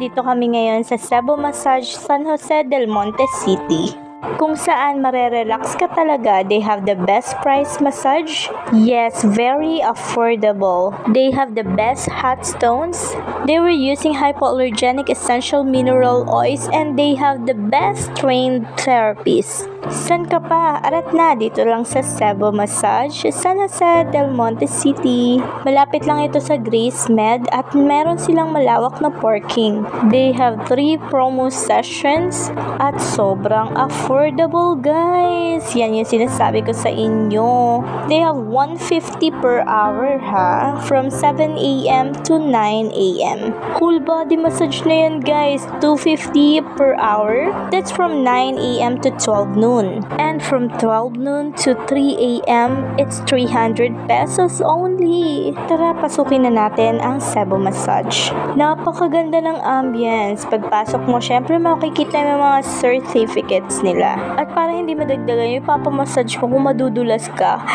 nandito kami ngayon sa Cebu Massage San Jose del Monte City, kung saan marerelax ka talaga. They have the best price massage. Yes, very affordable. They have the best hot stones. They were using hypoallergenic essential mineral oils, and they have the best trained therapists. San ka pa? Arat na, dito lang sa Cebu Massage San Jose del Monte City. Malapit lang ito sa Grace Med at meron silang malawak na parking. They have 3 promo sessions at sobrang affordable, guys. Yan yung sinasabi ko sa inyo. They have 150 per hour ha, from 7 a.m. to 9 a.m. Whole body massage na yan, guys. 250 per hour. That's from 9 a.m. to 12 noon. And from 12 noon to 3 a.m., it's 300 pesos only. Tara, pasukin na natin ang Cebu Massage. Napakaganda ng ambience. Pagpasok mo, syempre makikita mo mga certificates nila. At para hindi madagdagan yung papamassage mo kung madudulas ka,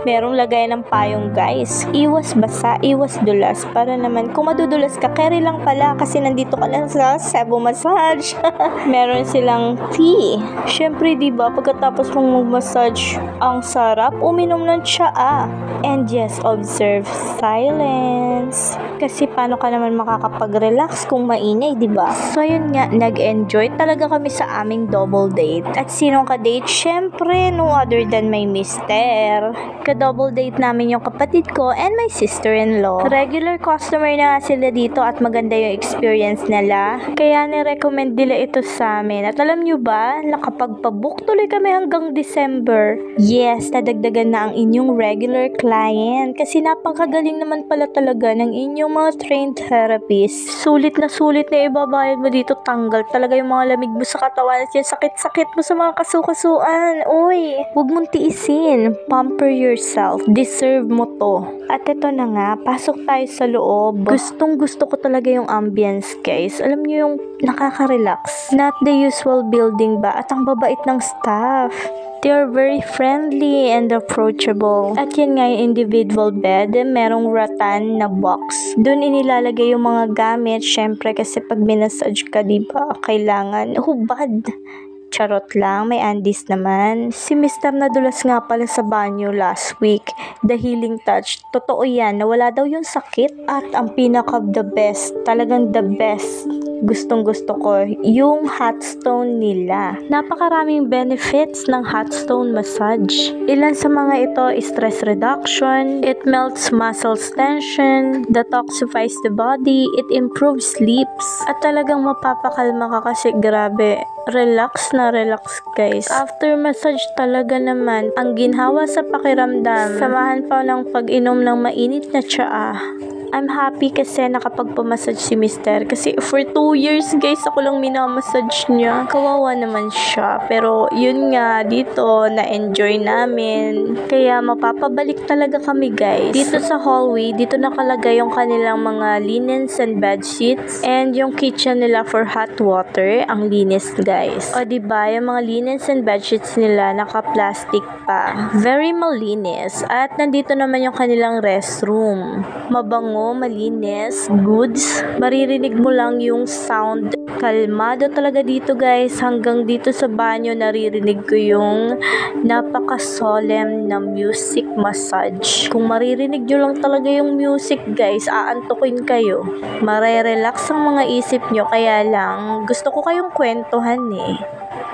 merong lagay ng payong, guys. Iwas basa, iwas dulas. Para naman, kung madudulas ka, carry lang pala kasi nandito ka na sa Cebu Massage. Meron silang tea. Syempre, diba, pagkatapos mong mag-massage, ang sarap uminom ng tsaa. And yes, observe silence. Kasi paano ka naman makakapag-relax kung maingay, diba? So yun nga, nag-enjoy talaga kami sa aming double date. At sinong ka-date? Syempre, no other than my mister. Ka-double date namin yung kapatid ko and my sister-in-law. Regular customer na nga sila dito at maganda yung experience nila. Kaya ni-recommend nila ito sa amin. At alam nyo ba, nakapagpabook tuloy kami hanggang December. Yes, nadagdagan na ang inyong regular client kasi napakagaling naman pala talaga ng inyong mga trained therapists. Sulit na ibabayad mo dito, tanggal talaga yung mga lamig mo sa katawan at yung sakit-sakit mo sa mga kasukasuan. Uy, huwag mong tiisin. Pamper yourself. Deserve mo to. At ito na nga, pasok tayo sa loob. Gustong gusto ko talaga yung ambience, guys. Alam niyo yung nakaka-relax. Not the usual building ba? At ang babait ng staff. They are very friendly and approachable. At yan nga yung individual bed, merong rattan na box. Doon inilalagay yung mga gamit, syempre kasi pag minasage ka, diba, kailangan hubad. Charot lang, may Andes naman. Si Mr. nadulas nga pala sa banyo last week. The healing touch. Totoo yan, nawala daw yung sakit. At ang pinaka the best, talagang the best, gustong gusto ko, yung hot stone nila. Napakaraming benefits ng hot stone massage. Ilan sa mga ito is stress reduction, it melts muscles tension, detoxifies the body, it improves sleeps, at talagang mapapakalma ka kasi grabe, relax na relax, guys. After massage talaga naman, ang ginhawa sa pakiramdam, samahan pa ng pag-inom ng mainit na tsaa. I'm happy kasi nakapagpamassage si Mister. Kasi for 2 years, guys, ako lang minamassage niya. Kawawa naman siya. Pero yun nga, dito, na-enjoy namin. Kaya mapapabalik talaga kami, guys. Dito sa hallway, dito nakalagay yung kanilang mga linens and bed sheets. And yung kitchen nila for hot water, ang linis, guys. O diba, yung mga linens and bed sheets nila, naka-plastic pa. Very malinis. At nandito naman yung kanilang restroom. Mabango, malinis, goods. Maririnig mo lang yung sound. Kalmado talaga dito, guys. Hanggang dito sa banyo, naririnig ko yung napaka-solemn na music massage. Kung maririnig nyo lang talaga yung music, guys, aantukin kayo. Marerelax ang mga isip nyo. Kaya lang, gusto ko kayong kwentuhan eh.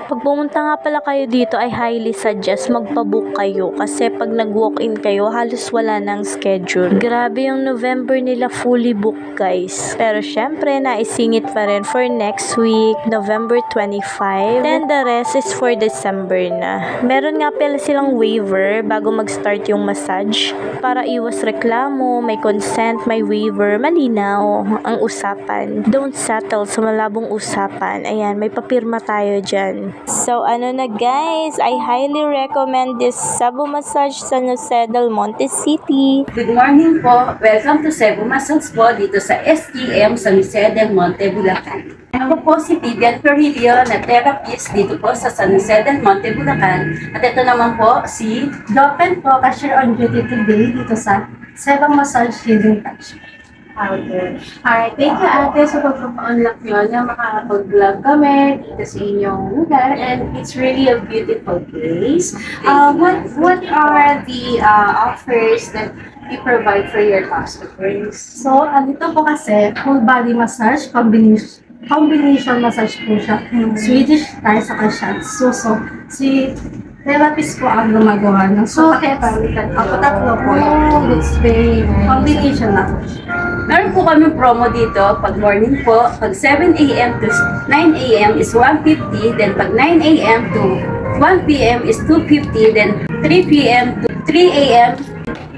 Pag pumunta nga pala kayo dito, I highly suggest magpabook kayo kasi pag nag-walk-in kayo, halos wala nang schedule. Grabe yung November nila, fully booked, guys. Pero syempre, naisingit pa rin for next week, November 25. Then the rest is for December na. Meron nga pala silang waiver bago mag-start yung massage. Para iwas reklamo, may consent, may waiver, malinaw ang usapan. Don't settle sa malabong usapan. Ayan, may papirma tayo dyan. So, ano na, guys, I highly recommend this Cebu Massage San Jose del Monte City. Good morning po. Welcome to Cebu Massage po dito sa STM San Jose del Monte, Bulacan. Ako po si Vivian Perrilio na therapist dito po sa San Jose del Monte, Bulacan. At ito naman po si Jopen po, cashier on duty today dito sa Cebu Massage Healing Touch. Okay. Alright, thank you ate sa pagpapa-unlock nyo na makakapag-vlog kami dito sa inyong lugar and it's really a beautiful place. What are the offers that you provide for your customers? So, dito po kasi, full body massage, combination massage po siya. Swedish tayo sa shiatsu. So, si therapist po ang gumagawa ng so, ako tatlo po. Oh, that's very nice. Combination na po siya. Meron po kami promo dito. Pag morning po, pag 7 a.m. to 9 a.m. is 150. Then pag 9 a.m. to 1 p.m. is 250. Then 3 p.m. to 3 a.m.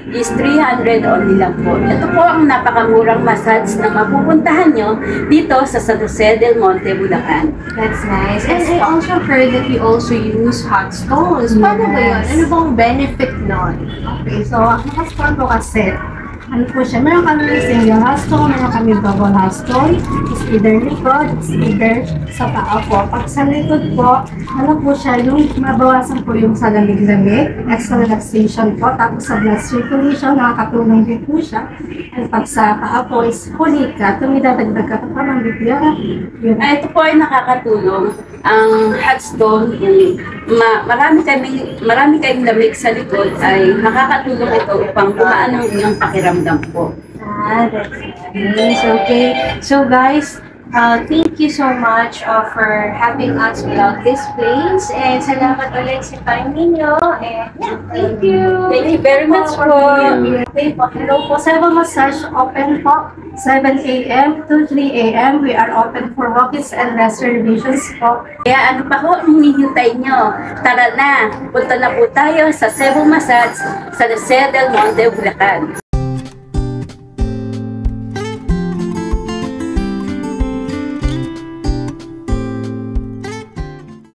is 300 only lang po. Ito po ang napakamurang massage na mapupuntahan nyo dito sa San Jose del Monte, Bulacan. That's nice. And I also heard that you also use hot stones. Paano ba yun? Ano bang benefit nun? Okay, so, ang hot po kasi, ano po siya, meron kami single hot stone, meron kami double hot stone, is either likod, is either sa paa po. Pag sa likod po, ano po siya, yung mabawasan po yung sa lamig-lamig, extra relaxation po, tapos sa blood circulation, nakakatulong din po siya. And pag sa paa po is huli ka, tumidadagdag ka pa ng bibiyara. Ito po ay nakakatulong. Ang hot stone, marami kayong lamig sa likod ay nakakatulong ito upang kumaan ang inyong pakiramdam po. That's nice. Okay. So guys, thank you so much for having us vlog this place. And salamat ulit sa time ninyo. And yeah, thank you. Thank you very much po. Okay po, hello po. Seven Massage open po, 7 a.m. to 3 a.m. We are open for walk-ins and reservations po. Kaya ano pa ho ang hinihintay nyo? Tara na, punta na po tayo sa Cebu Massage sa Jose del Monte, Bulacan.